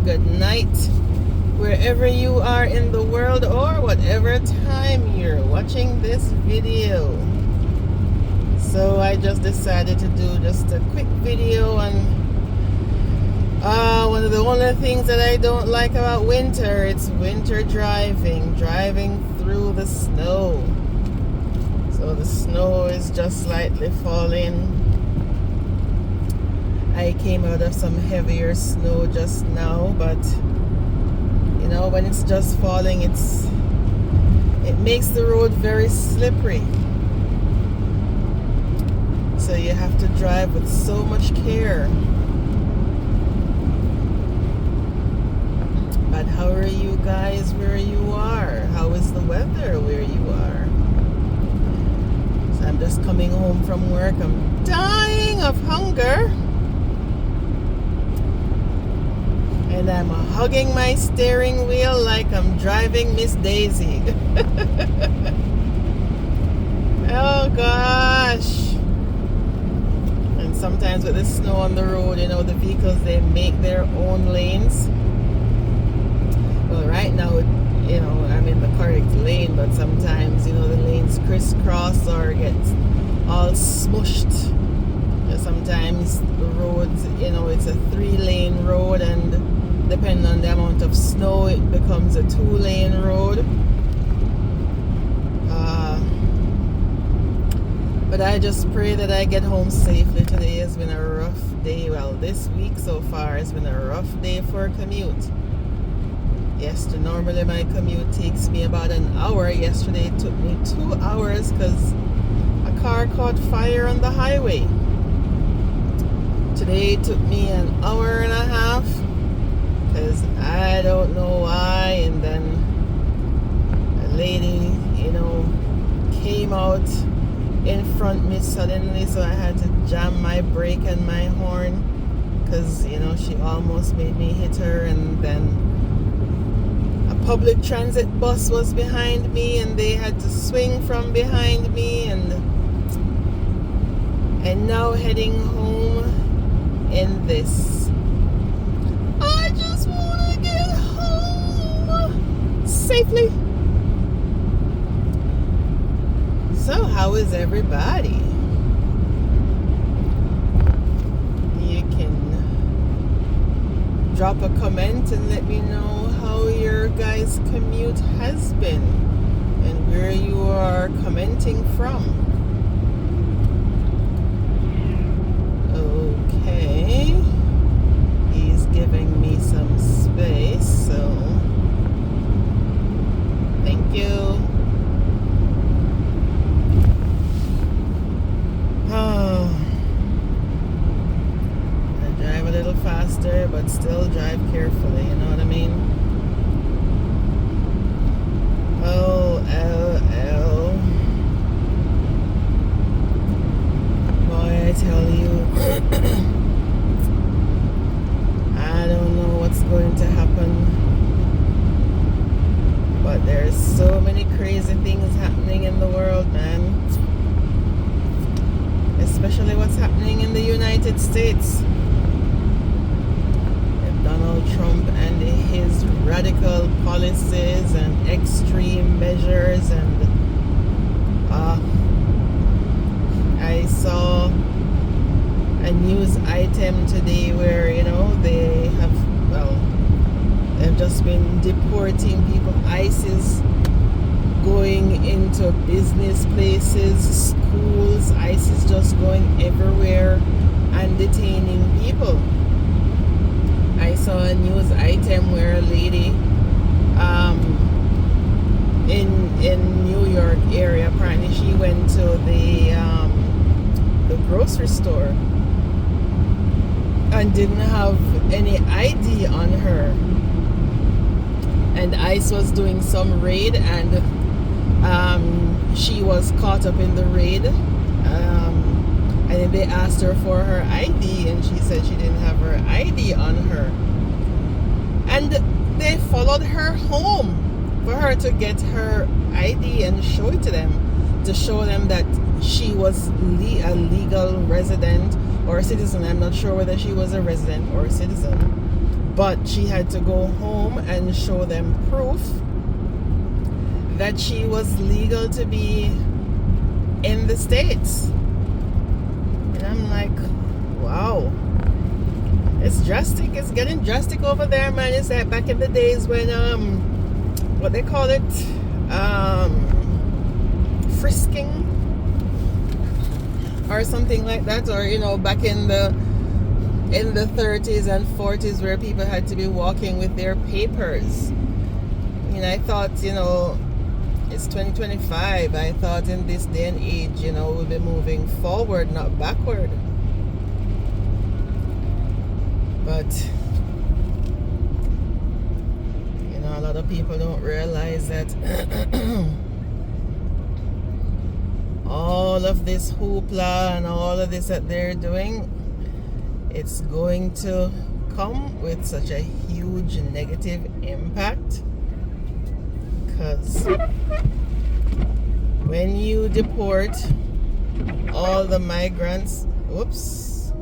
good night, wherever you are in the world or whatever time you're watching this video. So I just decided to do just a quick video on one of the only things that I don't like about winter. It's winter driving through the snow. So the snow is just slightly falling. I came out of some heavier snow just now, but you know, when it's just falling, it makes the road very slippery. So you have to drive with so much care. But how are you guys where you are? How is the weather where you are? So I'm just coming home from work. I'm dying of hunger. And I'm hugging my steering wheel like I'm driving Miss Daisy. Oh gosh. And sometimes with the snow on the road, you know, the vehicles, they make their own lanes. Well, right now, you know, I'm in the correct lane, but sometimes, you know, the lanes crisscross or get all smushed. Sometimes the roads, you know, it's a 3-lane road, and depending on the amount of snow, it becomes a 2-lane road. But I just pray that I get home safely. Today has been a rough day. Well, this week so far has been a rough day for a commute. Yes, normally my commute takes me about an hour. Yesterday it took me 2 hours because a car caught fire on the highway. Today it took me an hour and a half because I don't know why. And then a lady, you know, came out in front of me suddenly, so I had to jam my brake and my horn because, you know, she almost made me hit her. And then a public transit bus was behind me and they had to swing from behind me, and now heading home in this. I just want to get home safely. So how is everybody? You can drop a comment and let me know how your guys' commute has been and where you are commenting from. Okay, he's giving me some space, so thank you. Oh, I drive a little faster, but still drive carefully, you know what I mean? Oh, boy, I tell you, I don't know what's going to happen, but there's so many crazy things happening in the world, man. Especially what's happening in the United States. Donald Trump and his radical policies and extreme measures, and I saw a news item today where, you know, they've just been deporting people. ICE is going into business places, schools. ICE is just going everywhere and detaining people. I saw a news item where a lady in New York area, apparently she went to the grocery store and didn't have any ID on her, and ICE was doing some raid, and she was caught up in the raid, and then they asked her for her ID, and she said she didn't have her ID on her, and they followed her home for her to get her ID and show it to them, to show them that she was a legal resident or a citizen. I'm not sure whether she was a resident or a citizen, but she had to go home and show them proof that she was legal to be in the States. And I'm like, wow, it's drastic. It's getting drastic over there, man. It's like back in the days when what they call it, frisking or something like that, or back in the 30s and 40s, where people had to be walking with their papers. I thought, it's 2025. I thought in this day and age, we'll be moving forward, not backward. But a lot of people don't realize that all of this hoopla and all of this that they're doing, it's going to come with such a huge negative impact. Because when you deport all the migrants, whoops,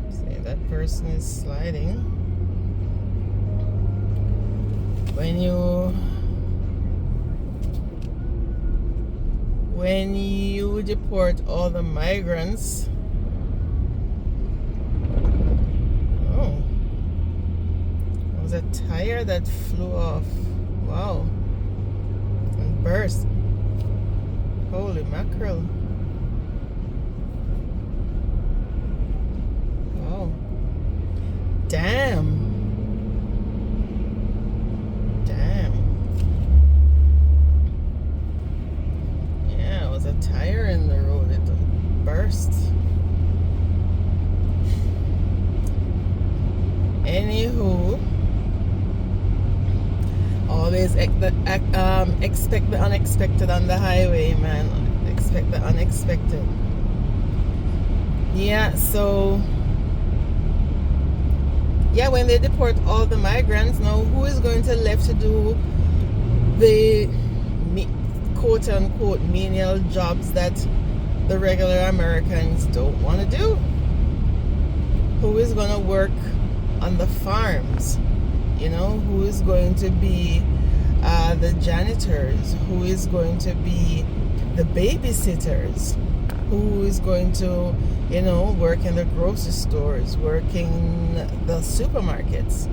see, that person is sliding. When you deport all the migrants, it was a tire that flew off. Wow. And burst. Holy mackerel. Wow. Damn. Yeah, it was a tire in the road. It burst. Anywho, always expect the unexpected on the highway, man. Expect the unexpected. Yeah, so when they deport all the migrants, now who is going to left to do the quote unquote menial jobs that the regular Americans don't want to do? Who is going to work on the farms? Who is going to be the janitors? Who is going to be the babysitters? Who is going to, work in the grocery stores, work in the supermarkets?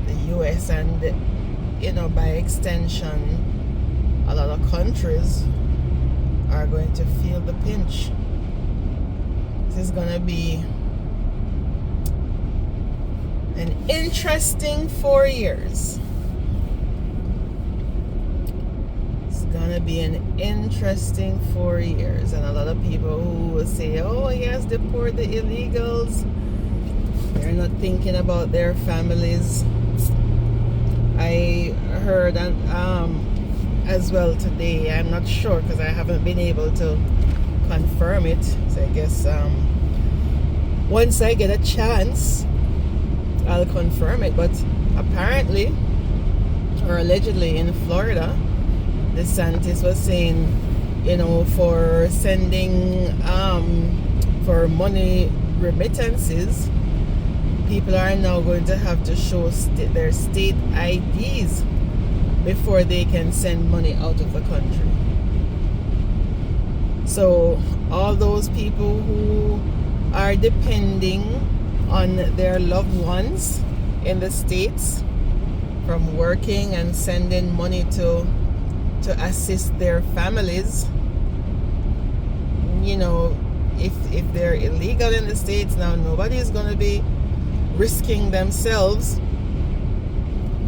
The U.S. and, by extension, a lot of countries are going to feel the pinch. This is going to be an interesting 4 years. It's going to be an interesting 4 years. And a lot of people who will say, oh, yes, deport the illegals. They're not thinking about their families. I heard as well today, I'm not sure because I haven't been able to confirm it. So I guess once I get a chance, I'll confirm it. But apparently, or allegedly, in Florida, DeSantis was saying, for sending for money remittances, people are now going to have to show their state IDs before they can send money out of the country. So all those people who are depending on their loved ones in the States from working and sending money to assist their families, if they're illegal in the States now, nobody is going to be risking themselves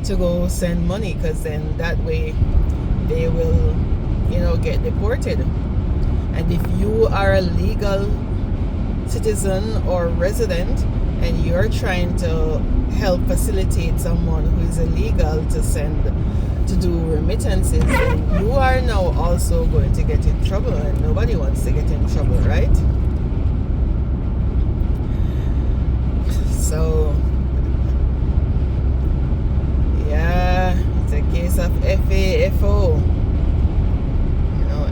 to go send money, because then that way they will get deported. And if you are a legal citizen or resident and you're trying to help facilitate someone who is illegal to do remittances, then you are now also going to get in trouble, and nobody wants to get in trouble, right? So yeah, it's a case of FAFO.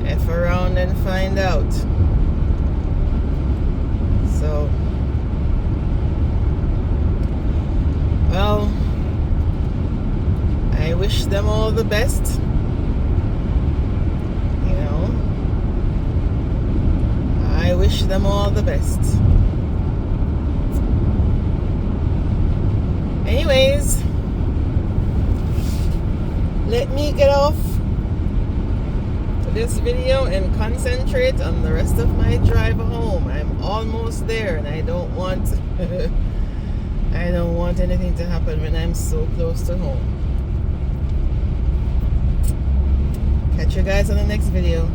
F around and find out. So, well, I wish them all the best. You know, I wish them all the best. Anyways, let me get off this video and concentrate on the rest of my drive home. I'm almost there, and I don't want I don't want anything to happen when I'm so close to home. Catch you guys on the next video.